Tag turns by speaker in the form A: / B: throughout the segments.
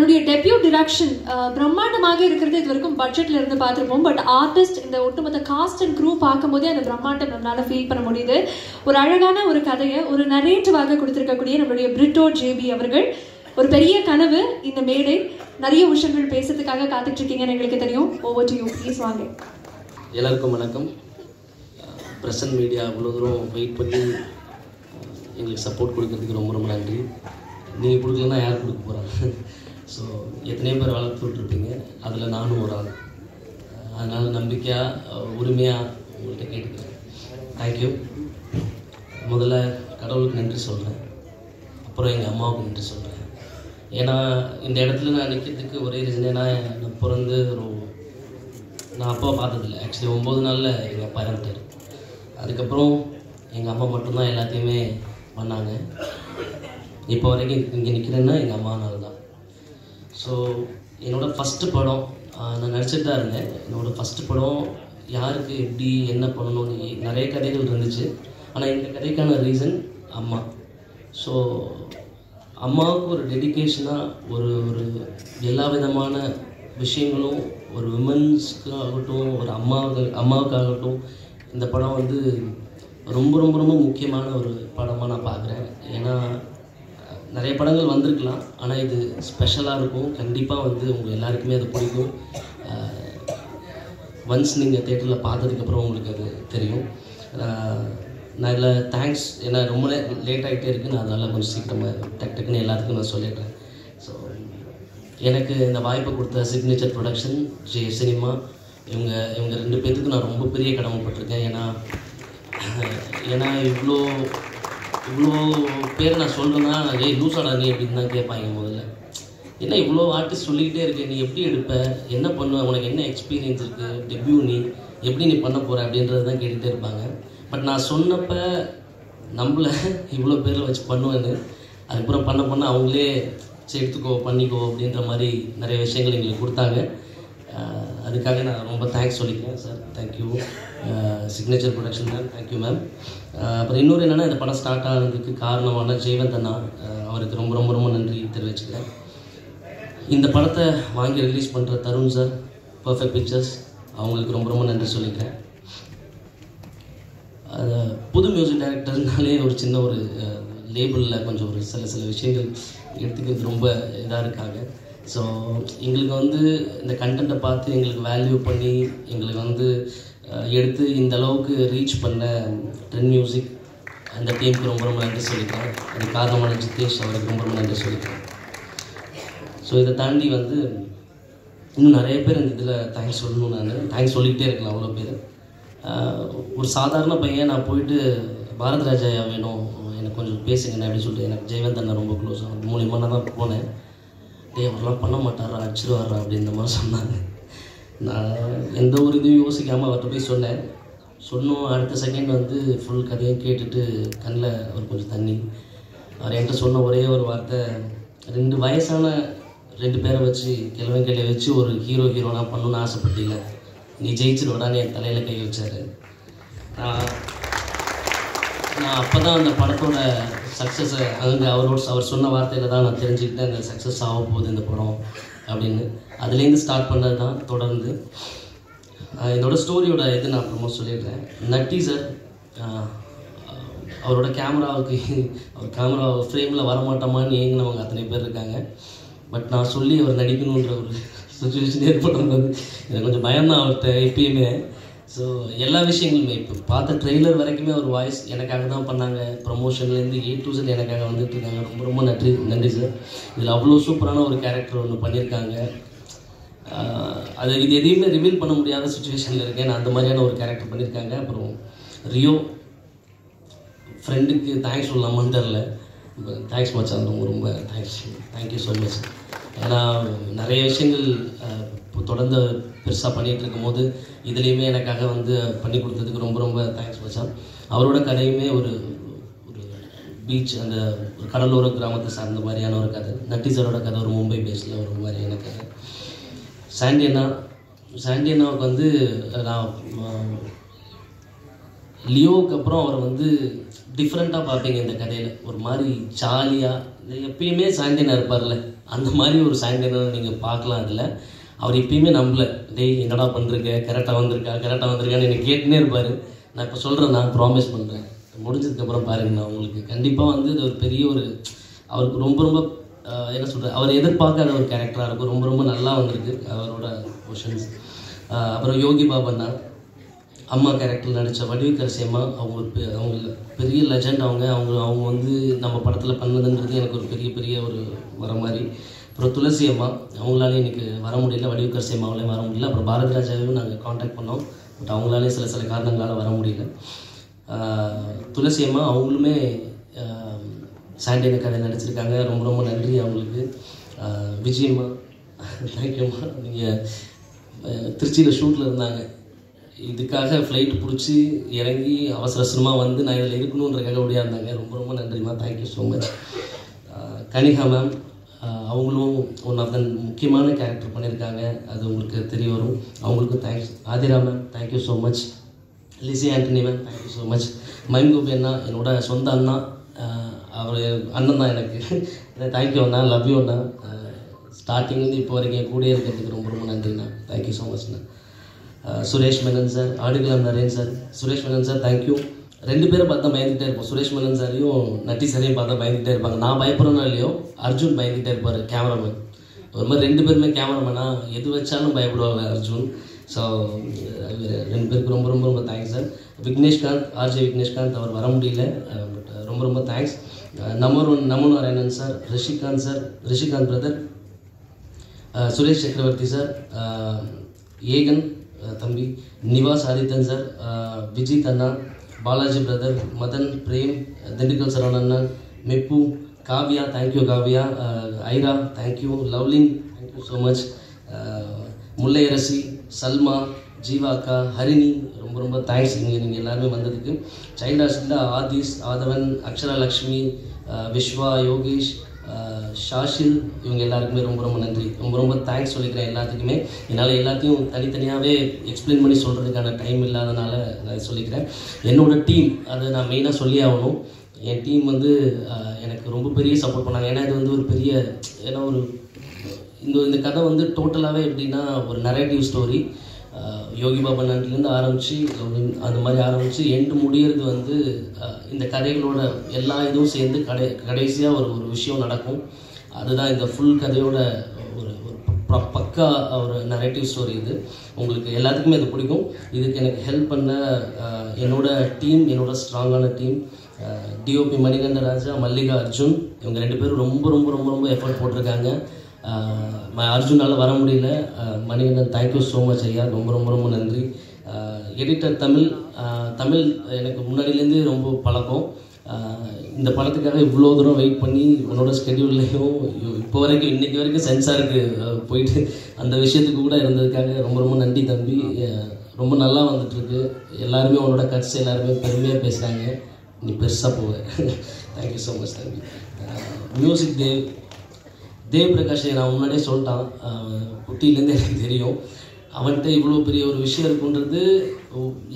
A: தன்னுடைய debut direction பிரம்மாண்டமாக இருக்கிறது இது வரைக்கும் பட்ஜெட்ல இருந்து பார்த்துருப்போம். பட் ஆர்டிஸ்ட் இந்த ஒட்டுமொத்த காஸ்ட் அண்ட் க்ரூ பார்க்கும்போதே அந்த பிரம்மாண்டம் நம்மளால ஃபீல் பண்ண முடியுது. ஒரு அழகான ஒரு கதையை ஒரு நரேட்டிவாக கொடுத்திருக்கக்கூடிய நம்மளுடைய பிரிட்டோ ஜேபி அவர்கள், ஒரு பெரிய கனவு இந்த மேடை, நிறைய விஷயங்கள் பேசுறதுக்காக காத்துட்டு இருக்கீங்கன்னு எங்களுக்கு தெரியும். Over to you please. வாங்க.
B: எல்லாருக்கும் வணக்கம். பிரசன்ட் மீடியா இவ்வளோ தூரம் வெயிட் பண்ணி எங்களுக்கு சப்போர்ட் கொடுக்கறதுக்கு ரொம்ப ரொம்ப நன்றி. நீங்கள் கொடுக்கலன்னா யார் கொடுக்க போகிறாங்க? ஸோ எத்தனையோ பேர் வளர்த்து விட்ருப்பீங்க, அதில் நானும் ஒரு ஆள். அதனால் நம்பிக்கையாக உரிமையாக உங்கள்கிட்ட கேட்டுக்கிறேன். தேங்க்யூ. முதல்ல கடவுளுக்கு நன்றி சொல்கிறேன், அப்புறம் எங்கள் அம்மாவுக்கு நன்றி சொல்கிறேன். ஏன்னா இந்த இடத்துல நான் நிற்கிறதுக்கு ஒரே ரீசன், ஏன்னா நான் பிறந்து நான் அப்பாவை பார்த்ததில்லை. ஆக்சுவலி 9 நாளில் எங்கள் அப்பா இறந்துட்டார். அதுக்கப்புறம் எங்கள் அம்மா மட்டும்தான் எல்லாத்தையுமே பண்ணாங்க. இப்போ வரைக்கும் இங்கே நிற்கிறேன்னா எங்கள் அம்மானால தான். ஸோ என்னோடய ஃபஸ்ட்டு படம் நான் நடிச்சிட்டு தான் இருந்தேன். என்னோடய ஃபஸ்ட்டு படம் யாருக்கு எப்படி என்ன பண்ணணும்னு நிறைய கதைகள் இருந்துச்சு. ஆனால் இந்த கதைக்கான ரீசன் அம்மா. ஸோ அம்மாவுக்கு ஒரு டெடிக்கேஷனாக ஒரு எல்லா விதமான விஷயங்களும் ஒரு விமன்ஸ்க்கு ஆகட்டும், ஒரு அம்மாவுக்காகட்டும் இந்த படம் வந்து ரொம்ப ரொம்ப ரொம்ப முக்கியமான ஒரு படமாக நான் பார்க்குறேன். ஏன்னா நிறைய படங்கள் வந்திருக்கலாம், ஆனால் இது ஸ்பெஷலாக இருக்கும். கண்டிப்பாக வந்து உங்கள் எல்லாருக்குமே அது பிடிக்கும். ஒன்ஸ் நீங்கள் தேட்டரில் பார்த்ததுக்கப்புறம் உங்களுக்கு அது தெரியும். நான் இதில் தேங்க்ஸ், ஏன்னா ரொம்ப லேட் ஆகிட்டே இருக்குது, நான் அதனால் கொஞ்சம் சீக்கிரமாக டக்குன்னு எல்லாத்துக்கும் நான் சொல்லிடுறேன். ஸோ எனக்கு இந்த வாய்ப்பை கொடுத்த சிக்னேச்சர் ப்ரொடக்ஷன், ஜே சினிமா, இவங்க 2 பேர்த்துக்கு நான் ரொம்ப பெரிய கடமைப்பட்டிருக்கேன். ஏன்னா இவ்வளோ பேர் நான் சொல்கிறேன்னா, லூசாடா நீ அப்படின்னு தான் கேட்பாங்க முதல்ல. ஏன்னா இவ்வளோ ஆர்டிஸ்ட் சொல்லிக்கிட்டே இருக்கேன், நீ எப்படி எடுப்ப, என்ன பண்ணுவ, உனக்கு என்ன எக்ஸ்பீரியன்ஸ் இருக்குது, டெபியூ நீ எப்படி நீ பண்ண போகிற அப்படின்றது தான் கேட்டுகிட்டே இருப்பாங்க. பட் நான் சொன்னப்போ நம்மள இவ்வளோ பேரில் வச்சு பண்ணுவேன்னு, அதுக்கப்புறம் பண்ண அவங்களே சரி எடுத்துக்கோ பண்ணிக்கோ அப்படின்ற மாதிரி நிறைய விஷயங்கள் எங்களுக்கு கொடுத்தாங்க. அதுக்காக நான் ரொம்ப தேங்க்ஸ் சொல்லிக்கிறேன் sir. Thank you signature production ma'am, thank you ma'am. அப்புறம் இன்னொரு என்னென்னா, இந்த படம் ஸ்டார்ட் ஆனதுக்கு காரணமான ஜெயவந்த் அண்ணா, அவருக்கு ரொம்ப ரொம்ப ரொம்ப நன்றி தெரிவிச்சுக்கிறேன். இந்த படத்தை வாங்கி ரிலீஸ் பண்ணுற தருண் சார், பர்ஃபெக்ட் பிக்சர்ஸ், அவங்களுக்கு ரொம்ப ரொம்ப நன்றி சொல்லிக்கிறேன். புது மியூசிக் டைரக்டர்னாலே ஒரு சின்ன ஒரு லேபிளில் கொஞ்சம் ஒரு சில விஷயங்கள் எடுத்துக்கிறது ரொம்ப இதாக இருக்காங்க. ஸோ எங்களுக்கு வந்து இந்த கண்டென்ட்டை பார்த்து எங்களுக்கு வேல்யூ பண்ணி எங்களுக்கு வந்து எடுத்து இந்த அளவுக்கு ரீச் பண்ண ட்ரெண்ட் மியூசிக் அந்த டீமுக்கு ரொம்ப ரொம்ப நன்றி சொல்லிக்கிறேன். அது காரணமான ஜித்தேஷ் அவருக்கு ரொம்ப ரொம்ப நன்றி சொல்லிக்கிறேன். ஸோ இதை தாண்டி வந்து இன்னும் நிறைய பேர் இந்த இதில் தேங்க்ஸ் சொல்லணும். நான் தேங்க்ஸ் சொல்லிக்கிட்டே இருக்கலாம். அவ்வளோ பேர். ஒரு சாதாரண பையன் நான் போயிட்டு பாரத் ராஜாயா வேணும், எனக்கு கொஞ்சம் பேசுங்கண்ணே அப்படின்னு சொல்லிட்டு, எனக்கு ஜெயவந்த் அண்ணா ரொம்ப க்ளோஸ், அவன் மூலியமாக நான் தான் போனேன். அவரெலாம் பண்ண மாட்டாரா, அடிச்சிருவாரா அப்படின்ற மாதிரி சொன்னாங்க. நான் எந்த ஒரு இதுவும் யோசிக்காமல் அவர்கிட்ட போய் சொன்னோம். அடுத்த செகண்ட் வந்து ஃபுல் கதையும் கேட்டுட்டு கண்ணில் ஒரு கொஞ்சம் தண்ணி. அவர் என்கிட்ட சொன்ன ஒரே ஒரு வார்த்தை, 2 வயசான 2 பேரை வச்சு கிழவன் வச்சு ஒரு ஹீரோனா பண்ணணுன்னு ஆசைப்பட்டீங்க, நீ ஜெயிச்சிருவடான்னு என் தலையில் கை வச்சார். நான் அப்போ தான் அந்த படத்தோட சக்ஸஸை அங்கே அவர் சொன்ன வார்த்தையில் தான் நான் தெரிஞ்சுக்கிட்டேன், அந்த சக்ஸஸ் ஆக போகுது இந்த படம் அப்படின்னு. அதுலேருந்து ஸ்டார்ட் பண்ணது தான் தொடர்ந்து. இதோட ஸ்டோரியோட இது நான் அப்புறமா சொல்லிடுறேன். நட்டி சார், அவரோட அவர் கேமரா ஃப்ரேமில் வரமாட்டோமான்னு ஏங்கினவங்க அத்தனை பேர் இருக்காங்க. பட் நான் சொல்லி அவர் நடிக்கணுன்ற ஒரு சுச்சுவேஷன் ஏற்படும்போது எனக்கு கொஞ்சம் பயம்தான் அவர்கிட்ட எப்பயுமே. ஸோ எல்லா விஷயங்களுமே இப்போ பார்த்த ட்ரெய்லர் வரைக்குமே ஒரு வாய்ஸ் எனக்காக தான் பண்ணாங்க. ப்ரமோஷன்லேருந்து A to Z எனக்காக வந்துட்டு இருக்காங்க. ரொம்ப ரொம்ப நன்றி சார். இதில் அவ்வளோ சூப்பரான ஒரு கேரக்டர் ஒன்று பண்ணியிருக்காங்க. இது எதையுமே ரிவீல் பண்ண முடியாத சுச்சுவேஷனில் இருக்கேன். நான் அந்த மாதிரியான ஒரு கேரக்டர் பண்ணியிருக்காங்க. அப்புறம் ரியோ ஃப்ரெண்டுக்கு தேங்க்ஸ் சொல்லலாமான்னு தெரில. தேங்க்ஸ் மச்சான், ரொம்ப ரொம்ப தேங்க்யூ ஸோ மச். ஏன்னா நிறைய விஷயங்கள் தொடர்ந்து பெருசாக பண்ணிகிட்டு இருக்கும்போது இதுலேயுமே எனக்காக வந்து பண்ணி கொடுத்ததுக்கு ரொம்ப ரொம்ப தேங்க்ஸ் மச்சான். அவரோட கதையுமே ஒரு பீச், அந்த ஒரு கடலோர கிராமத்தை சார்ந்த மாதிரியான ஒரு கதை. நட்டி சாரோட கதை ஒரு மும்பை பேஸில் ஒரு மாதிரியான கதை. சாண்டி அண்ணாவுக்கு வந்து நான் லியோவுக்கு அப்புறம் அவரை வந்து டிஃப்ரெண்ட்டாக பார்ப்பீங்க இந்த கதையில். ஒரு மாதிரி ஜாலியாக, எப்பயுமே சாண்டி அண்ணா இருப்பார்ல, அந்த மாதிரி ஒரு சாண்டியனை நீங்கள் பார்க்கலாம். அதில் அவர் எப்பயுமே நம்பல, டேய் என்னடா பண்ணுறீங்க, கரெக்டாக வந்திருக்கான்னு என்னை கேட்டுனே இருப்பார். நான் இப்போ சொல்கிறேன், நான் ப்ராமிஸ் பண்ணுறேன், முடிஞ்சதுக்கப்புறம் பாருங்கள், நான் உங்களுக்கு கண்டிப்பாக வந்து இது ஒரு பெரிய ஒரு அவருக்கு ரொம்ப ரொம்ப என்ன சொல்கிறது, அவர் எதிர்பார்க்காத ஒரு கேரக்டராக இருக்கும். ரொம்ப ரொம்ப நல்லா வந்திருக்கு அவரோட கொஷன்ஸ். அப்புறம் யோகி பாபண்ணா அம்மா கேரக்டர் நடித்த வடிவுக்கரசி அம்மா, அவங்க பெரிய லெஜண்ட். அவங்க வந்து நம்ம படத்தில் பண்ணதுன்றது எனக்கு ஒரு பெரிய ஒரு வர மாதிரி. அப்புறம் துளசி அம்மா, அவங்களாலே எனக்கு வர முடியல, வடிவுக்கரசி அம்மாவாலே வர முடியல. அப்புறம் பாரதி ராஜாவையும் நாங்கள் காண்டாக்ட் பண்ணோம், பட் அவங்களாலே சில காரணங்களால் வர முடியல. துளசி அம்மா அவங்களுமே சாண்டியனை கதை நடிச்சிருக்காங்க, ரொம்ப ரொம்ப நன்றி அவங்களுக்கு. விஜயம்மா, தேங்க்யூம்மா. நீங்கள் திருச்சியில் ஷூட்டில் இருந்தாங்க, இதுக்காக ஃப்ளைட் பிடிச்சி இறங்கி அவசரமாக வந்து நான் இதில் இருக்கணுன்றக்காக ஓடியா இருந்தாங்க. ரொம்ப ரொம்ப நன்றிம்மா, thank you so much. Kanika ma'am, அவங்களும் ஒன் ஆஃப் த முக்கியமான கேரக்டர் பண்ணியிருக்காங்க, அது உங்களுக்கு தெரிய வரும். அவங்களுக்கும் thanks. Aadhira ma'am, thank you so much. Lissy Antony ma'am, thank you so much. Mime Gopi அண்ணா, என்னோட சொந்த அண்ணா, அவர் அண்ணன் தான் எனக்கு. தேங்க்யூ அண்ணா, லவ் யூ அண்ணா. ஸ்டார்டிங்லேருந்து இப்போ வரைக்கும் என் கூடயே இருக்கிறதுக்கு ரொம்ப ரொம்ப நன்றிண்ணா, தேங்க்யூ ஸோ மச்ண்ணா. Suresh Menon sir, Aadukalam Naren sir. Suresh Menon sir, thank you. 2 பேரை பார்த்தா பயந்துகிட்டே இருப்போம். சுரேஷ் மேனன் சாரையும் நட்டி சாரையும் பார்த்தா பயந்துகிட்டே இருப்பாங்க. நான் பயப்படுறேனோ இல்லையோ, அர்ஜுன் பயந்துகிட்டே இருப்பார், கேமராமேன். ஒரு மாதிரி 2 பேருமே கேமராமேனா, எது வச்சாலும் பயப்படுவாங்க அர்ஜுன். ஸோ 2 பேருக்கு ரொம்ப ரொம்ப ரொம்ப thanks sir. Vigneshkanth, RJ Vigneshkanth, அவர் வர முடியல, பட் ரொம்ப ரொம்ப thanks. Number 1 Namo Narayanan sir, Rishikanth brother, Suresh Chakravarthy sir, Egan தம்பி, நிவாஸ் ஆதித்தன் சார், விஜித் அண்ணா, Balaji brother, Madhan, Prem, Dindigul Saravanan, Meppu, Kavya, thank you Kavya, Aira, thank you, Lovelin, thank you so much, Mullaiyarasi, Salma, ஜீவாக்கா, ஹரிணி, ரொம்ப ரொம்ப தேங்க்ஸ் நீங்கள் எல்லாருமே வந்ததுக்கு. சைல்ட் ஹாஸ்டலில் ஆதிஷ், ஆதவன், அக்ஷரா லக்ஷ்மி, விஸ்வா, யோகேஷ், ஷாஷில், இவங்க எல்லாருக்குமே ரொம்ப ரொம்ப நன்றி, ரொம்ப ரொம்ப தேங்க்ஸ் சொல்லிக்கிறேன் எல்லாத்துக்குமே. என்னால் எல்லாத்தையும் தனித்தனியாகவே எக்ஸ்பிளைன் பண்ணி சொல்கிறதுக்கான டைம் இல்லாதனால நான் சொல்லிக்கிறேன். என்னோடய டீம், அதை நான் மெயினாக சொல்லி ஆகணும். என் டீம் வந்து எனக்கு ரொம்ப பெரிய சப்போர்ட் பண்ணாங்க. ஏன்னா இது வந்து ஒரு பெரிய, ஏன்னா ஒரு இந்த கதை வந்து டோட்டலாகவே எப்படின்னா ஒரு நரேட்டிவ் ஸ்டோரி. யோகி பாபண்ணன்லேருந்து ஆரம்பித்து அந்த மாதிரி ஆரம்பித்து எண்டு முடியறது வந்து இந்த கதைகளோட எல்லா இதுவும் சேர்ந்து கடைசியாக ஒரு விஷயம் நடக்கும். அதுதான் இந்த ஃபுல் கதையோட ஒரு பக்கா ஒரு நரேட்டிவ் ஸ்டோரி. இது உங்களுக்கு எல்லாத்துக்குமே அது பிடிக்கும். இதுக்கு எனக்கு ஹெல்ப் பண்ண என்னோட டீம், என்னோட ஸ்ட்ராங்கான டீம், டிஓபி மணிகண்டராஜா, மல்லிகா, அர்ஜுன், இவங்க 2 பேரும் ரொம்ப ரொம்ப ரொம்ப ரொம்ப எஃபர்ட் போட்டிருக்காங்க. அர்ஜுனால் வர முடியல. மணிகண்டன், தேங்க்யூ ஸோ மச் ஐயா, ரொம்ப ரொம்ப ரொம்ப நன்றி. எடிட்டர் தமிழ் எனக்கு முன்னாடியிலேருந்து ரொம்ப பழக்கம். இந்த படத்துக்காக இவ்வளோ தூரம் வெயிட் பண்ணி உன்னோட ஸ்கெடியூல்லையும் இப்போ வரைக்கும் இன்றைக்கி வரைக்கும் சென்சாருக்கு போயிட்டு அந்த விஷயத்துக்கு கூட இருந்ததுக்காக ரொம்ப ரொம்ப நன்றி தம்பி. ரொம்ப நல்லா வந்துட்டுருக்கு. எல்லாருமே உன்னோட கட்ஸ் எல்லாருமே பெருமையாக பேசுகிறாங்க. நீ பெருசாக போவ. தேங்க்யூ ஸோ மச் தம்பி. மியூசிக் தேவ் பிரகாஷை நான் முன்னாடியே சொல்லிட்டான், குட்டியிலேருந்து எனக்கு தெரியும். அவன்கிட்ட இவ்வளோ பெரிய ஒரு விஷயம் இருக்குன்றது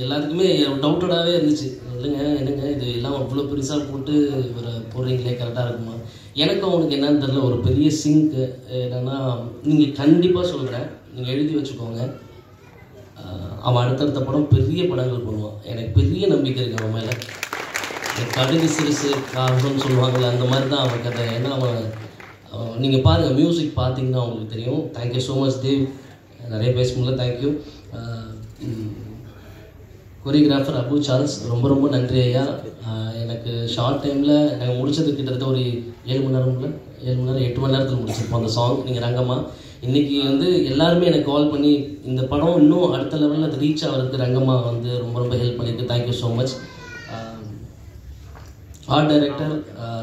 B: எல்லாத்துக்குமே டவுட்டடாகவே இருந்துச்சு. என்னங்க இது எல்லாம் அவ்வளோ பெருசாக போட்டு ஒரு போடுறீங்களே, கரெக்டாக இருக்குமா? எனக்கும் அவனுக்கு என்னன்னு தெரில, ஒரு பெரிய சிங்க்கு. என்னென்னா நீங்கள் கண்டிப்பாக சொல்கிறேன், நீங்கள் எழுதி வச்சுக்கோங்க, அவன் அடுத்தடுத்த படம் பெரிய படங்கள் பண்ணுவான். எனக்கு பெரிய நம்பிக்கை இருக்குது அவன் மேலே. கடுகு சிறுசு காரணம்னு சொல்லுவாங்கள்ல, அந்த மாதிரி தான் அவன் கதை. ஏன்னா அவன் நீங்கள் பாருங்கள், மியூசிக் பார்த்தீங்கன்னா அவங்களுக்கு தெரியும். தேங்க்யூ ஸோ மச் தேவ், நிறைய பேச முடியல, தேங்க்யூ. கொரியோகிராஃபர் அபு சார்ல்ஸ், ரொம்ப ரொம்ப நன்றி ஐயா. எனக்கு ஷார்ட் டைமில் நாங்கள் முடிச்சது கிட்டத்தட்ட ஒரு 7 மணி நேரம் 8 மணி நேரத்தில் முடிச்சிருப்போம் அந்த சாங். நீங்கள் ரங்கம்மா இன்றைக்கி வந்து எல்லாருமே எனக்கு கால் பண்ணி இந்த படம் இன்னும் அடுத்த லெவலில் அது ரீச் ஆகிறதுக்கு ரங்கம்மா வந்து ரொம்ப ரொம்ப ஹெல்ப் பண்ணியிருக்கு. Thank you so much. Art director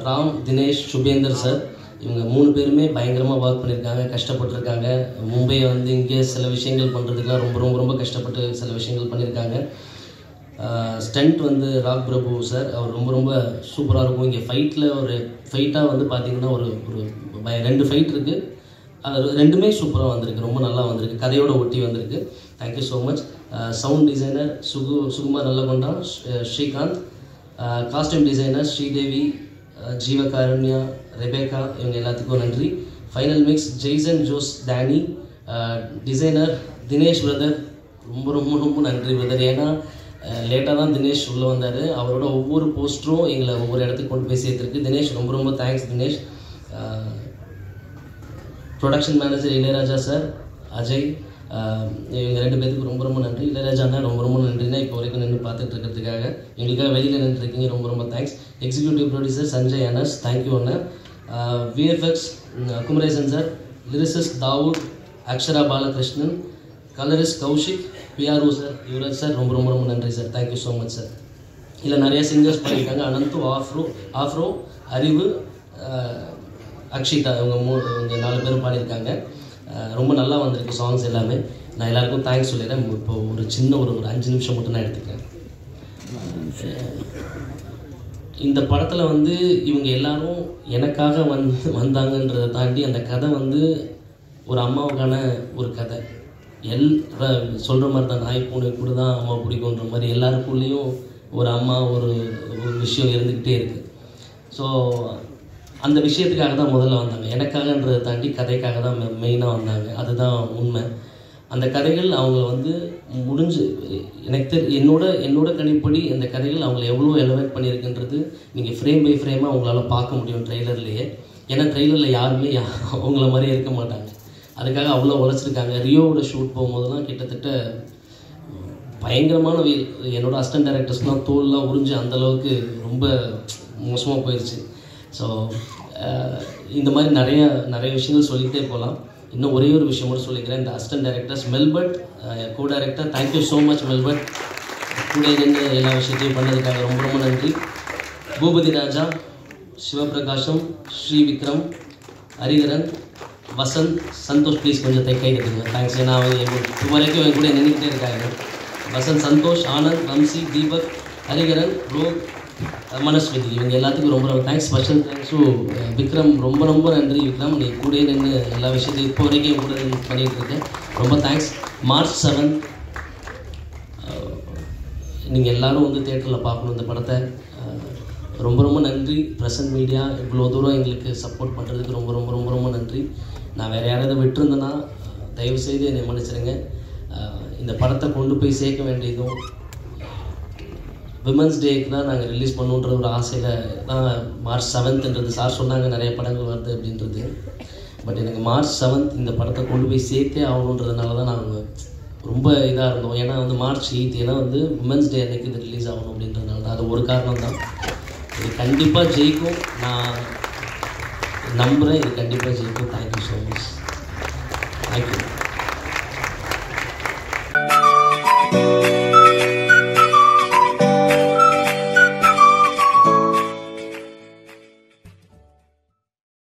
B: Ram, Dinesh, Subendar sir, இவங்க 3 பேருமே பயங்கரமாக ஒர்க் பண்ணியிருக்காங்க, கஷ்டப்பட்டுருக்காங்க. மும்பையை வந்து இங்கே சில விஷயங்கள் பண்ணுறதுக்குலாம் ரொம்ப ரொம்ப ரொம்ப கஷ்டப்பட்டு சில விஷயங்கள் பண்ணியிருக்காங்க. ஸ்டண்ட் வந்து ராக் பிரபு சார், அவர் ரொம்ப ரொம்ப சூப்பராக இருக்கும். இங்கே ஃபைட்டில் ஒரு ஃபைட்டாக வந்து பார்த்திங்கன்னா ஒரு 2 ஃபைட் இருக்குது, அது 2மே சூப்பராக வந்திருக்கு, ரொம்ப நல்லா வந்திருக்கு, கதையோட ஒட்டி வந்திருக்கு. Thank you so much. Sound designer Sukumar Nallakonda, Srikanth. Costume designer Sridevi, Jeevakarunya, Rebecca, இவங்க எல்லாத்துக்கும் நன்றி. Final mix Jaison Jose Danny, designer Dinesh brother. ரொம்ப ரொம்ப ரொம்ப நன்றி பிரதர். ஏன்னா லேட்டாக தான் தினேஷ் உள்ளே வந்தார். அவரோட ஒவ்வொரு போஸ்டரும் எங்களை ஒவ்வொரு இடத்துக்கு கொண்டு போய் சேர்த்துருக்கு. தினேஷ் ரொம்ப ரொம்ப thanks Dinesh. Production manager Ilaiyaraaja sir, Ajay, இவங்க 2 பேருக்கு ரொம்ப ரொம்ப நன்றி. இளையராஜா அண்ணா ரொம்ப ரொம்ப நன்றினா இப்போ வரைக்கும் நின்று பார்த்துட்டு இருக்கிறதுக்காக, எங்களுக்காக வெளியில் நின்றுருக்கீங்க, ரொம்ப ரொம்ப thanks. Executive producer Sanjay Anas, thank you அண்ணா. VFX Kumaresan sir, lyricist Dawood, Akshara Balakrishnan, colourist Kaushik, PRO sir, Yuvaraj sir, ரொம்ப ரொம்ப ரொம்ப நன்றி sir. Thank you so much sir. இல்லை நிறைய சிங்கர்ஸ் பண்ணியிருக்காங்க. அனந்து, ஆஃப்ரோ, அறிவு, அக்ஷிதா, இவங்க 4 பேரும் பாடியிருக்காங்க. ரொம்ப நல்லா வந்திருக்கு சாங்ஸ் எல்லாமே. நான் எல்லாருக்கும் தேங்க்ஸ் சொல்லிடுறேன். இப்போ ஒரு சின்ன ஒரு 5 நிமிஷம் மட்டும் நான் எடுத்துக்கிறேன். இந்த படத்தில் வந்து இவங்க எல்லாரும் எனக்காக வந்தாங்கன்றதை தாண்டி அந்த கதை வந்து ஒரு அம்மாவுக்கான ஒரு கதை. சொல்கிற மாதிரி தான், நாய் பூனை கூட தான் அம்மா பிடிக்குன்ற மாதிரி எல்லாருக்குள்ளேயும் ஒரு அம்மா ஒரு விஷயம் இருந்துக்கிட்டே இருக்குது. ஸோ அந்த விஷயத்துக்காக தான் முதல்ல வந்தாங்க. எனக்காகன்றதை தாண்டி கதைக்காக தான் மெயினாக வந்தாங்க. அதுதான் உண்மை. அந்த கதைகள் அவங்கள வந்து முடிஞ்சு எனக்கு என்னோட கணிப்படி இந்த கதைகள் அவங்கள எவ்வளோ எலவேட் பண்ணியிருக்குன்றது நீங்கள் ஃப்ரேம் பை ஃப்ரேமாக அவங்களால பார்க்க முடியும் ட்ரெய்லர்லேயே. ஏன்னா ட்ரெய்லரில் யாருமே அவங்கள மாதிரியே இருக்க மாட்டாங்க. அதுக்காக அவ்வளோ உழைச்சிருக்காங்க. ரியோவோட ஷூட் போகும்போதெல்லாம் கிட்டத்தட்ட பயங்கரமான வெயில். என்னோடய அசிஸ்டன்ட் டைரக்டர்ஸ்லாம் தோல்லாம் உறிஞ்சு அந்தளவுக்கு ரொம்ப மோசமாக போயிடுச்சு. ஸோ இந்த மாதிரி நிறைய விஷயங்கள் சொல்லிகிட்டே போகலாம். இன்னும் ஒரே ஒரு விஷயம் மட்டும் சொல்லிக்கிறேன். இந்த assistant directors Melbert, co director, thank you so much Melbert. கூட இருந்து எல்லா விஷயத்தையும் பண்ணதுக்காக ரொம்ப ரொம்ப நன்றி. பூபதி ராஜா, சிவபிரகாஷம், ஸ்ரீ விக்ரம், ஹரிகரன், வசந்த், சந்தோஷ், ப்ளீஸ் கொஞ்சம் கை கட்டுங்க. தேங்க்ஸ். ஏன்னா அவங்க இப்போ வரைக்கும் என் கூட நின்றுக்கிட்டே இருக்காங்க. வசந்த், சந்தோஷ், ஆனந்த், வம்சி, தீபக், ஹரிகரன், ரோக், மனஸ்வதி, இவங்க எல்லாத்துக்கும் ரொம்ப ரொம்ப தேங்க்ஸ். ஸ்பெஷல் தேங்க்ஸும் விக்ரம். ரொம்ப ரொம்ப நன்றி விக்ரம். நீ கூட நின்று எல்லா விஷயத்தையும் இப்போ வரைக்கும் கூட பண்ணிகிட்டு இருக்கேன். ரொம்ப தேங்க்ஸ். மார்ச் 7 நீங்கள் எல்லோரும் வந்து தேட்டரில் பார்க்கணும் இந்த படத்தை. ரொம்ப ரொம்ப நன்றி. பிரசன்ட் மீடியா இவ்வளோ தூரம் எங்களுக்கு சப்போர்ட் பண்ணுறதுக்கு ரொம்ப ரொம்ப ரொம்ப ரொம்ப நன்றி. நான் வேறு யாராவது விட்டுருந்தேன்னா தயவுசெய்து என்னை மன்னிச்சிடுங்க. இந்த படத்தை கொண்டு போய் சேர்க்க வேண்டியதும் விமன்ஸ் டேக்கு தான் நாங்கள் ரிலீஸ் பண்ணுன்ற ஒரு ஆசையில் தான் மார்ச் 7ன்றது சார் சொன்னாங்க நிறைய படங்கள் வருது அப்படின்றது. பட் எனக்கு மார்ச் 7 இந்த படத்தை கொண்டு போய் சேர்த்தே ஆகணுன்றதுனால தான் நாங்கள் ரொம்ப இதாக இருந்தோம். ஏன்னா வந்து மார்ச் 8 ஏன்னா வந்து விமன்ஸ் டே அன்றைக்கி இது ரிலீஸ் ஆகணும் அப்படின்றதுனால தான். அது ஒரு காரணம் தான். இது கண்டிப்பாக ஜெயிக்கும், நான் நம்புகிறேன். இது கண்டிப்பாக ஜெயிக்கும். Thank you so much. தேங்க்யூ.